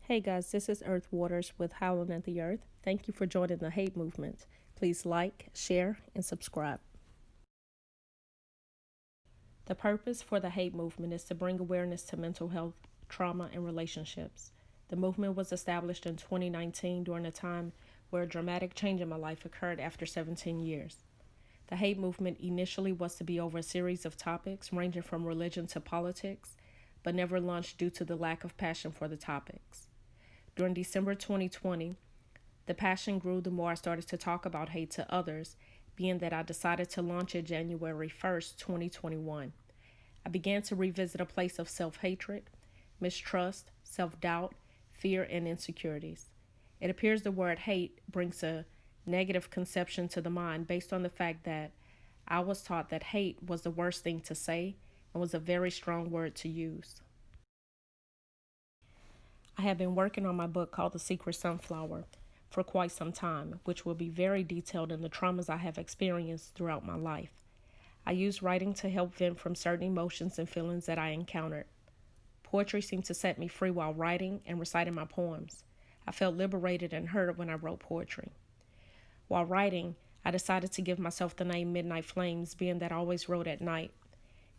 Hey guys, this is Earth Waters with Howling at the Earth. Thank you for joining the hate movement. Please like, share, and subscribe. The purpose for the hate movement is to bring awareness to mental health, trauma, and relationships. The movement was established in 2019 during a time where a dramatic change in my life occurred after 17 years. The hate movement initially was to be over a series of topics ranging from religion to politics, but never launched due to the lack of passion for the topics. During December 2020, the passion grew the more I started to talk about hate to others, being that I decided to launch it January 1st, 2021. I began to revisit a place of self-hatred, mistrust, self-doubt, fear, and insecurities. It appears the word hate brings a negative conception to the mind based on the fact that I was taught that hate was the worst thing to say and was a very strong word to use. I have been working on my book called The Secret Sunflower for quite some time, which will be very detailed in the traumas I have experienced throughout my life. I use writing to help vent from certain emotions and feelings that I encountered. Poetry seemed to set me free while writing and reciting my poems. I felt liberated and heard when I wrote poetry. While writing, I decided to give myself the name Midnight Flames, being that I always wrote at night.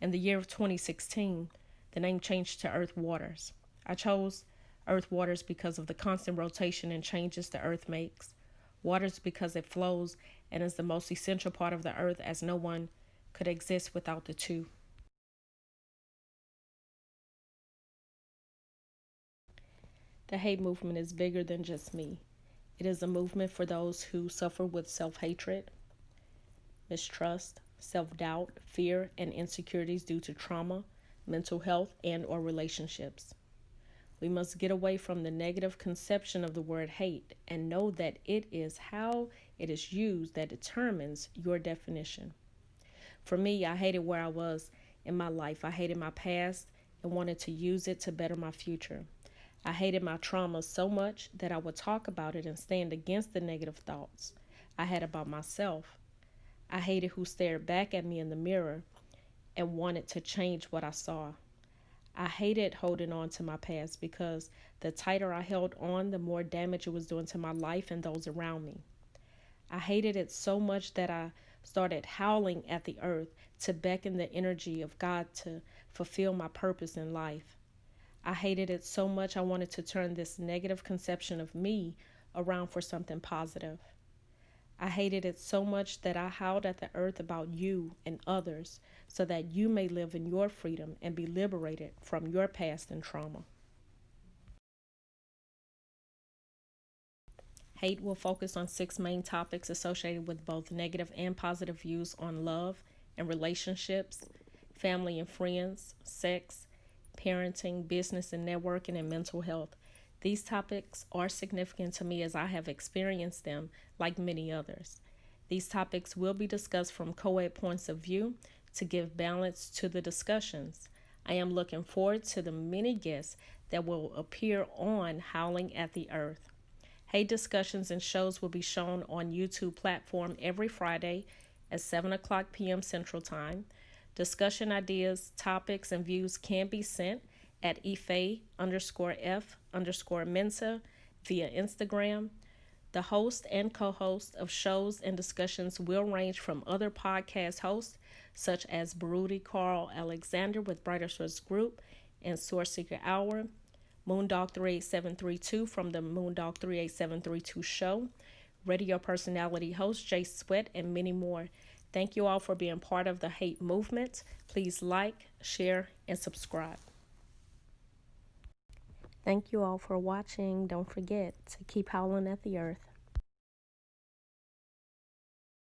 In the year of 2016, the name changed to Earth Waters. I chose Earth Waters because of the constant rotation and changes the earth makes. Waters because it flows and is the most essential part of the earth, as no one could exist without the two. The hate movement is bigger than just me. It is a movement for those who suffer with self-hatred, mistrust, self-doubt, fear, and insecurities due to trauma, mental health, and/or relationships. We must get away from the negative conception of the word hate and know that it is how it is used that determines your definition. For me, I hated where I was in my life. I hated my past and wanted to use it to better my future. I hated my trauma so much that I would talk about it and stand against the negative thoughts I had about myself. I hated who stared back at me in the mirror and wanted to change what I saw. I hated holding on to my past because the tighter I held on, the more damage it was doing to my life and those around me. I hated it so much that I started howling at the earth to beckon the energy of God to fulfill my purpose in life. I hated it so much I wanted to turn this negative conception of me around for something positive. I hated it so much that I howled at the earth about you and others so that you may live in your freedom and be liberated from your past and trauma. Hate will focus on 6 main topics associated with both negative and positive views on love and relationships, family and friends, sex, parenting, business and networking, and mental health. These topics are significant to me as I have experienced them like many others. These topics will be discussed from co-ed points of view to give balance to the discussions. I am looking forward to the many guests that will appear on Howling at the Earth. Hate discussions and shows will be shown on YouTube platform every Friday at 7 o'clock p.m. Central Time. Discussion ideas, topics, and views can be sent at ife_f_mensa via Instagram. The host and co-host of shows and discussions will range from other podcast hosts such as Baruti Carl Alexander with Brighter Source Group and Source Seeker Hour, Moondog 38732 from the Moondog 38732 show, radio personality host Jay Sweat, and many more. Thank you all for being part of the hate movement. Please like, share, and subscribe. Thank you all for watching. Don't forget to keep howling at the earth.